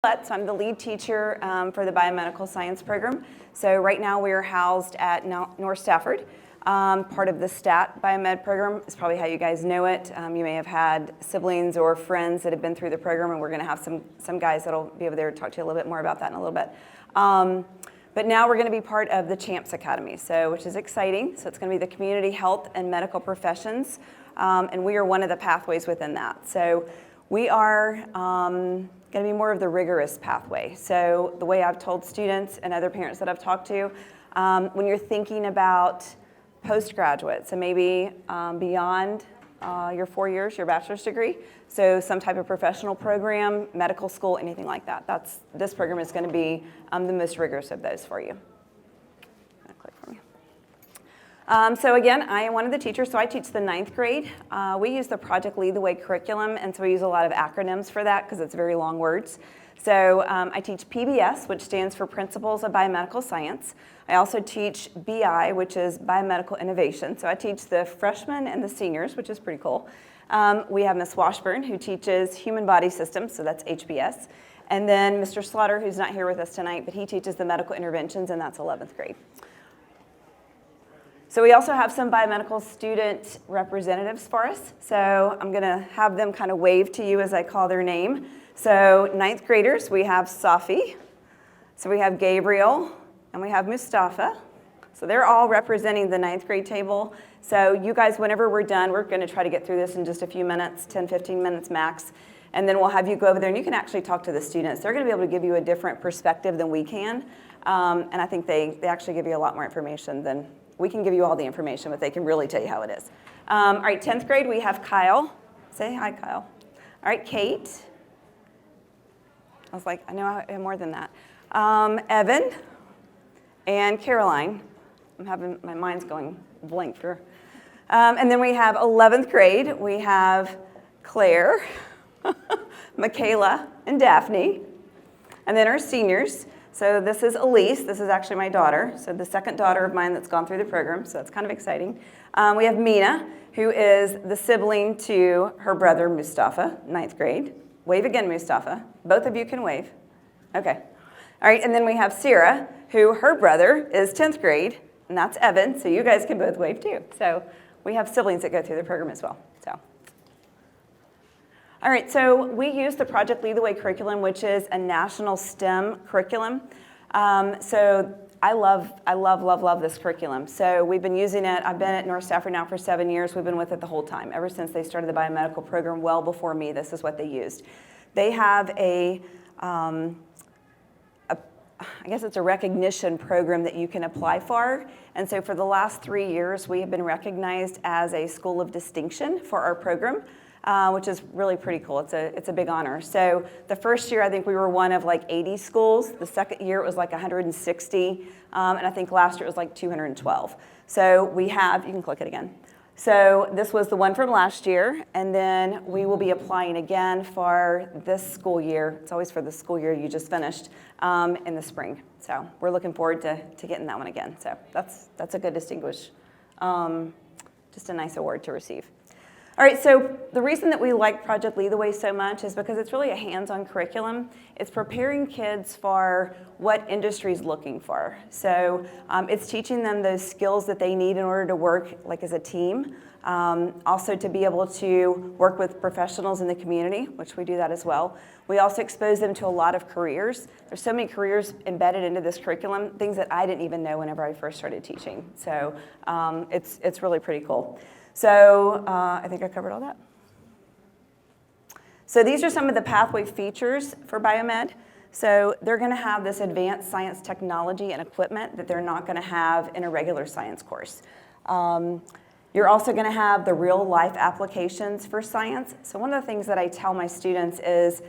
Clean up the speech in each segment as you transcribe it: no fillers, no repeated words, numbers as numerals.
So I'm the lead teacher for the biomedical science program. So right now we are housed at North Stafford. Part of the STAT biomed program is probably how you guys know it. You may have had siblings or friends that have been through the program, and we're going to have some guys that'll be over there to talk to you a little bit more about that in a little bit. But now we're going to be part of the CHAMPS Academy, which is exciting. So it's going to be the Community Health and Medical Professions, and we are one of the pathways within that. So we are going to be more of the rigorous pathway. So the way I've told students and other parents that I've talked to, when you're thinking about postgraduate, so maybe beyond your 4 years, your bachelor's degree, so some type of professional program, medical school, anything like that. This program is going to be the most rigorous of those for you. So again, I am one of the teachers, so I teach the 9th grade. We use the Project Lead the Way curriculum, and so we use a lot of acronyms for that because it's very long words. So I teach PBS, which stands for Principles of Biomedical Science. I also teach BI, which is Biomedical Innovation. So I teach the freshmen and the seniors, which is pretty cool. We have Miss Washburn, who teaches Human Body Systems, so that's HBS. And then Mr. Slaughter, who's not here with us tonight, but he teaches the Medical Interventions, and that's 11th grade. So we also have some biomedical student representatives for us. So I'm going to have them kind of wave to you as I call their name. So 9th graders, we have Safi. So we have Gabriel, and we have Mustafa. So they're all representing the 9th grade table. So you guys, whenever we're done, we're going to try to get through this in just a few minutes, 10, 15 minutes max. And then we'll have you go over there, and you can actually talk to the students. They're going to be able to give you a different perspective than we can. And I think they actually give you a lot more information than we can give you all the information, but they can really tell you how it is. All right, 10th grade, we have Kyle. Say hi, Kyle. All right, Kate. I was like, I know I have more than that. Evan and Caroline. My mind's going blank here. And then we have 11th grade. We have Claire, Michaela, and Daphne. And then our seniors. So this is Elise. This is actually my daughter. So the second daughter of mine that's gone through the program. So that's kind of exciting. We have Mina, who is the sibling to her brother, Mustafa, 9th grade. Wave again, Mustafa. Both of you can wave. Okay. All right, and then we have Sarah, who her brother is 10th grade, and that's Evan. So you guys can both wave too. So we have siblings that go through the program as well. All right, so we use the Project Lead the Way curriculum, which is a national STEM curriculum. So I love this curriculum. So we've been using it. I've been at North Stafford now for 7 years. We've been with it the whole time. Ever since they started the biomedical program, well before me, this is what they used. They have I guess it's a recognition program that you can apply for. And so for the last 3 years, we have been recognized as a school of distinction for our program. Which is really pretty cool. It's a big honor. So the first year, I think we were one of like 80 schools. The second year, it was like 160. And I think last year it was like 212. So we have, you can click it again. So this was the one from last year. And then we will be applying again for this school year. It's always for the school year you just finished in the spring. So we're looking forward to getting that one again. So that's a good distinguished, just a nice award to receive. All right, so the reason that we like Project Lead the Way so much is because it's really a hands-on curriculum. It's preparing kids for what industry is looking for. So it's teaching them those skills that they need in order to work like as a team. Also to be able to work with professionals in the community, which we do that as well. We also expose them to a lot of careers. There's so many careers embedded into this curriculum, things that I didn't even know whenever I first started teaching. So it's really pretty cool. So I think I covered all that. So these are some of the pathway features for biomed. So they're going to have this advanced science technology and equipment that they're not going to have in a regular science course. You're also going to have the real life applications for science. So one of the things that I tell my students is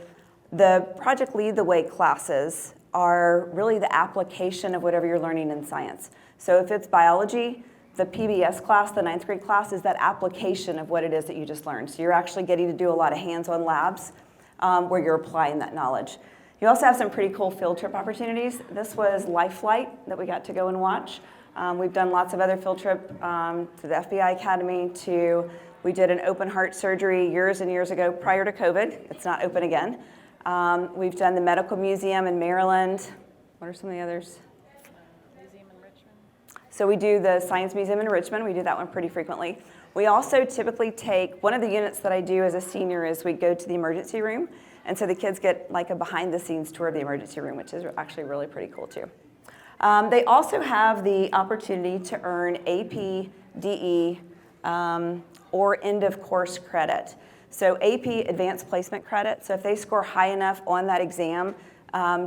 the Project Lead the Way classes are really the application of whatever you're learning in science. So if it's biology, the PBS class, the 9th grade class, is that application of what it is that you just learned. So you're actually getting to do a lot of hands-on labs where you're applying that knowledge. You also have some pretty cool field trip opportunities. This was Life Flight that we got to go and watch. We've done lots of other field trip to the FBI Academy, we did an open heart surgery years and years ago prior to COVID. It's not open again. We've done the Medical Museum in Maryland. What are some of the others? Museum in Richmond. So we do the Science Museum in Richmond. We do that one pretty frequently. We also typically take, one of the units that I do as a senior is we go to the emergency room. And so the kids get like a behind the scenes tour of the emergency room, which is actually really pretty cool too. They also have the opportunity to earn AP, DE, or end of course credit. So AP, advanced placement credit. So if they score high enough on that exam,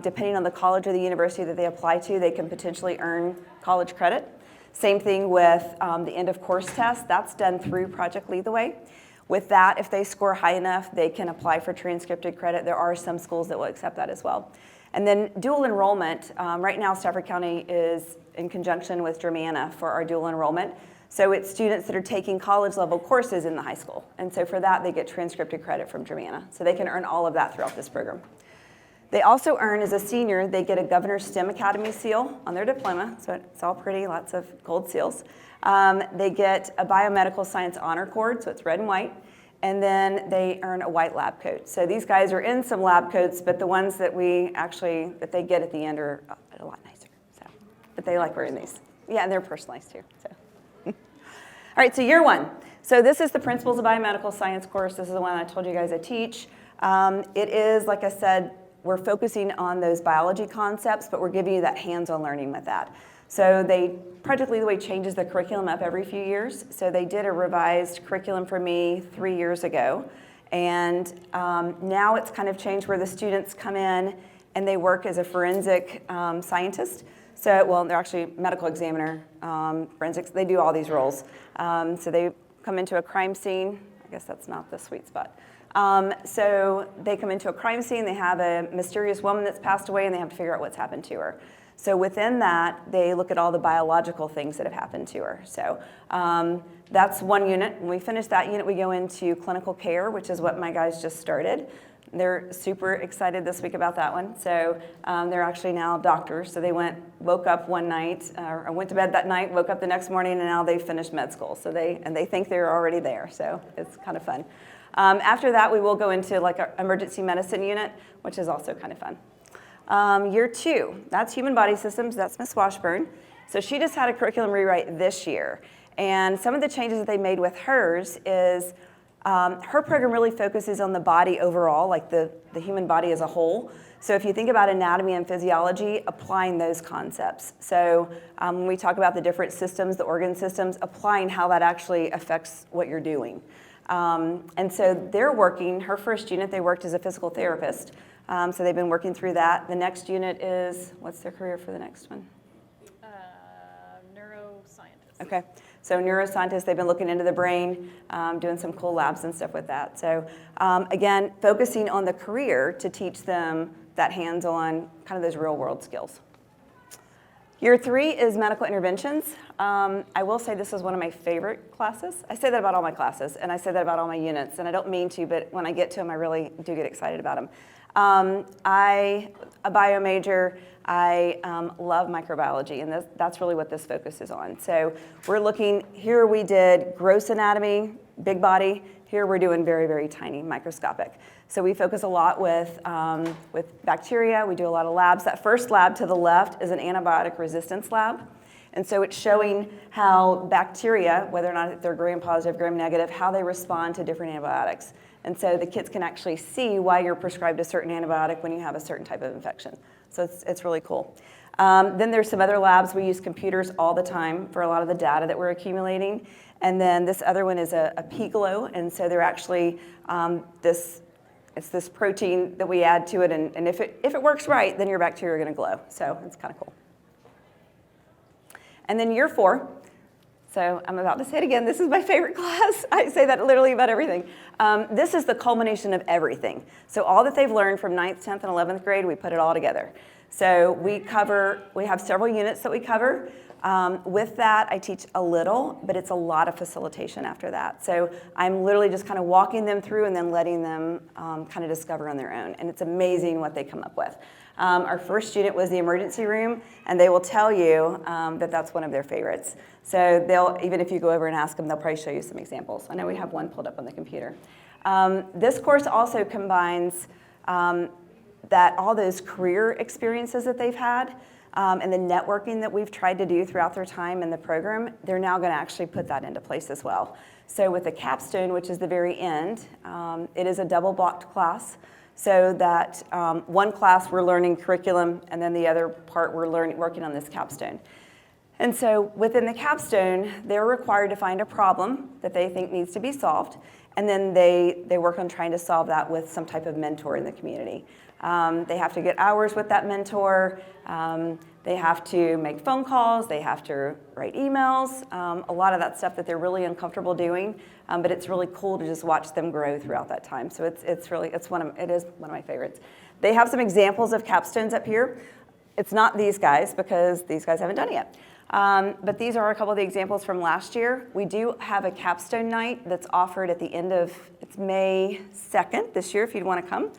depending on the college or the university that they apply to, they can potentially earn college credit. Same thing with the end of course test. That's done through Project Lead the Way. With that, if they score high enough, they can apply for transcripted credit. There are some schools that will accept that as well. And then dual enrollment. Right now, Stafford County is in conjunction with Germanna for our dual enrollment. So it's students that are taking college level courses in the high school. And so for that, they get transcripted credit from Germanna. So they can earn all of that throughout this program. They also earn, as a senior, they get a Governor's STEM Academy seal on their diploma. So it's all pretty, lots of gold seals. They get a biomedical science honor cord, so it's red and white. And then they earn a white lab coat. So these guys are in some lab coats, but the ones that that they get at the end are a lot nicer. So, but they like wearing these. Yeah, and they're personalized too. So. All right, so year one. So this is the Principles of Biomedical Science course. This is the one I told you guys I teach. It is, like I said, we're focusing on those biology concepts, but we're giving you that hands-on learning with that. So Project Lead the Way changes the curriculum up every few years. So they did a revised curriculum for me 3 years ago. And now it's kind of changed where the students come in and they work as a forensic scientist. So, well, they're actually medical examiner, forensics, they do all these roles. So they come into a crime scene. I guess that's not the sweet spot. So they come into a crime scene, they have a mysterious woman that's passed away, and they have to figure out what's happened to her. So within that, they look at all the biological things that have happened to her. So that's one unit. When we finish that unit, we go into clinical care, which is what my guys just started. They're super excited this week about that one. So they're actually now doctors. So they woke up one night, or went to bed that night, woke up the next morning, and now they finished med school. So they think they're already there. So it's kind of fun. After that, we will go into like our emergency medicine unit, which is also kind of fun. Year two, that's human body systems. That's Miss Washburn. So she just had a curriculum rewrite this year. And some of the changes that they made with hers is her program really focuses on the body overall, like the human body as a whole. So if you think about anatomy and physiology, applying those concepts. So when we talk about the different systems, the organ systems, applying how that actually affects what you're doing. And so they're working, her first unit, they worked as a physical therapist. So they've been working through that. The next unit is, what's their career for the next one? Neuroscientist. Okay, so neuroscientists, they've been looking into the brain, doing some cool labs and stuff with that. So again, focusing on the career to teach them that hands-on, kind of those real-world skills. Year three is medical interventions. I will say this is one of my favorite classes. I say that about all my classes, and I say that about all my units, and I don't mean to, but when I get to them, I really do get excited about them. A bio major, I love microbiology, and that's really what this focus is on. So we're looking, here we did gross anatomy, big body. Here we're doing very, very tiny, microscopic. So we focus a lot with bacteria. We do a lot of labs. That first lab to the left is an antibiotic resistance lab. And so it's showing how bacteria, whether or not they're gram-positive, gram-negative, how they respond to different antibiotics. And so the kids can actually see why you're prescribed a certain antibiotic when you have a certain type of infection. So it's really cool. Then there's some other labs. We use computers all the time for a lot of the data that we're accumulating. And then this other one is a P-glow. And so they're actually it's this protein that we add to it. And if it works right, then your bacteria are going to glow. So it's kind of cool. And then year four. So I'm about to say it again. This is my favorite class. I say that literally about everything. This is the culmination of everything. So all that they've learned from 9th, 10th, and 11th grade, we put it all together. So we have several units that we cover. With that, I teach a little, but it's a lot of facilitation after that. So I'm literally just kind of walking them through and then letting them kind of discover on their own. And it's amazing what they come up with. Our first unit was the emergency room, and they will tell you that that's one of their favorites. So even if you go over and ask them, they'll probably show you some examples. I know we have one pulled up on the computer. This course also combines that all those career experiences that they've had and the networking that we've tried to do throughout their time in the program, they're now going to actually put that into place as well. So with the capstone, which is the very end, it is a double blocked class. So that one class we're learning curriculum, and then the other part we're working on this capstone. And so within the capstone, they're required to find a problem that they think needs to be solved, and then they work on trying to solve that with some type of mentor in the community. They have to get hours with that mentor. They have to make phone calls. They have to write emails. A lot of that stuff that they're really uncomfortable doing, but it's really cool to just watch them grow throughout that time. So it is one of my favorites. They have some examples of capstones up here. It's not these guys because these guys haven't done it yet. But these are a couple of the examples from last year. We do have a capstone night that's offered at the end of, it's May 2nd this year if you'd want to come.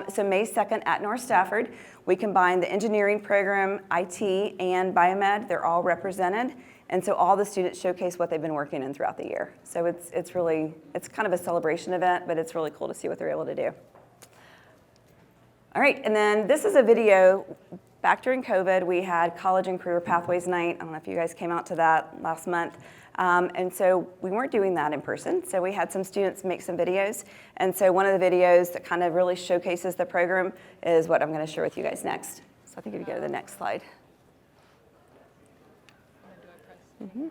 So May 2nd at North Stafford, we combine the engineering program, IT, and biomed. They're all represented. And so all the students showcase what they've been working in throughout the year. So it's kind of a celebration event, but it's really cool to see what they're able to do. All right, and then this is a video. Back during COVID, we had College and Career Pathways Night. I don't know if you guys came out to that last month. And so we weren't doing that in person. So we had some students make some videos. And so one of the videos that kind of really showcases the program is what I'm going to share with you guys next. So I think if you go to the next slide. Mm-hmm.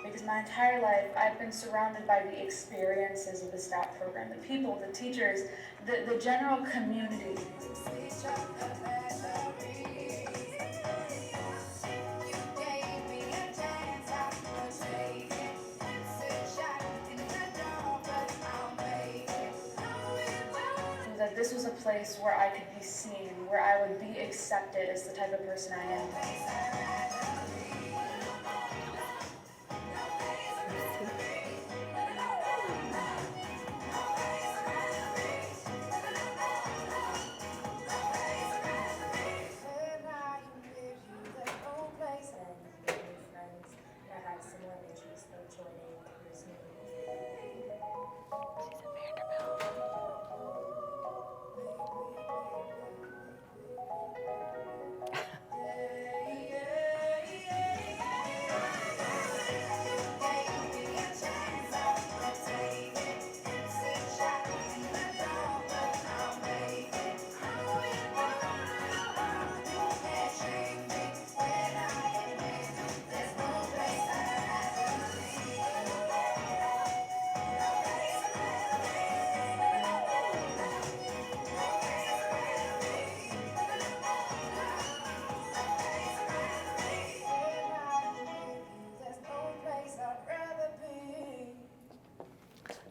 Because my entire life, I've been surrounded by the experiences of the STAT program, the people, the teachers, the general community. That this was a place where I could be seen, where I would be accepted as the type of person I am.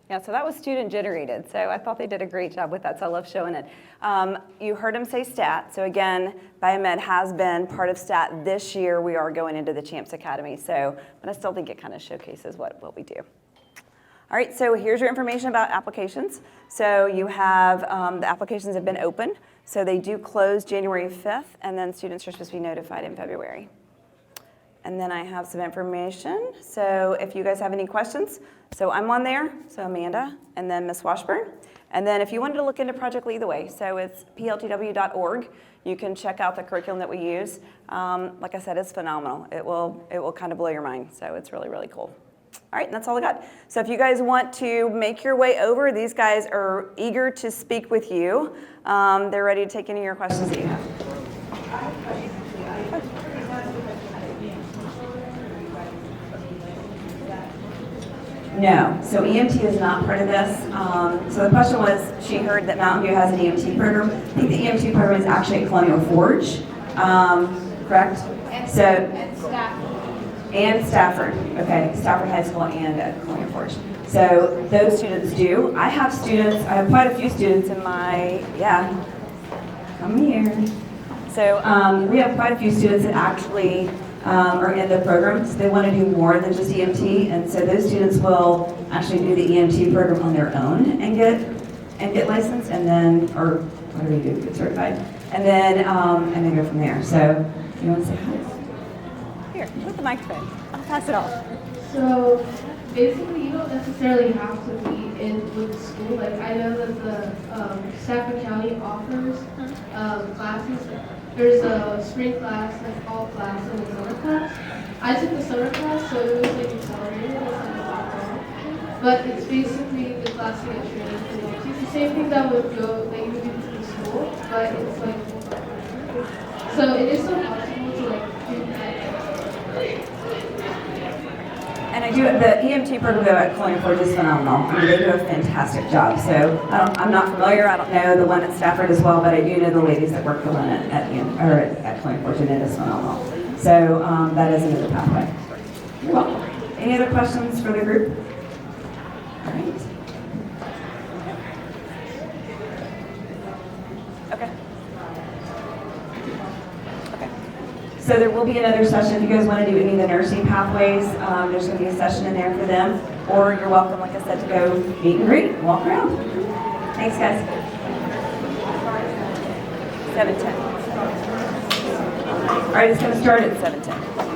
Yeah, so that was student generated. So I thought they did a great job with that, so I love showing it. You heard them say STAT. So again, Biomed has been part of STAT. This year we are going into the Champs Academy. So, but I still think it kind of showcases what we do. All right, so here's your information about applications. So you have, the applications have been opened. So they do close January 5th, and then students are supposed to be notified in February. And then I have some information. So if you guys have any questions, so I'm on there, so Amanda, and then Ms. Washburn. And then if you wanted to look into Project Lead the Way, so it's pltw.org. You can check out the curriculum that we use. Like I said, it's phenomenal. It will kind of blow your mind. So it's really, really cool. All right, and that's all I got. So if you guys want to make your way over, these guys are eager to speak with you. They're ready to take any of your questions that you have. No, so EMT is not part of this. So the question was, she heard that Mountain View has an EMT program. I think the EMT program is actually at Colonial Forge, correct? And Stafford, okay, Stafford High School and at Colonial Forge. So those students do. I have quite a few students in my, come here. So we have quite a few students that actually are in the program. So they want to do more than just EMT, and so those students will actually do the EMT program on their own and get licensed, and then, or whatever you do, get certified, and then go from there. So you want to say hi? Here, with the microphone. I'll pass it off. So basically, you don't necessarily have to be in with school. Like I know that the Stafford County offers classes. There's a spring class, a fall class, and a summer class. I took the summer class, so it was like accelerated. It's like a lot more. But it's basically the class that you're training for. It's the same thing that you would do to school, but it's like so it is so possible to like do that. And I do the EMT program though at Colonial Forge is phenomenal. I mean, they do a fantastic job. So I'm not familiar. I don't know the one at Stafford as well, but I do know the ladies that work the one at Colonial Forge, and it is phenomenal. So that is another pathway. You're welcome. Any other questions for the group? All right. Okay. So there will be another session if you guys want to do any of the nursing pathways. There's going to be a session in there for them. Or you're welcome, like I said, to go meet and greet, walk around. Thanks, guys. 7:10. All right, it's going to start at 7:10.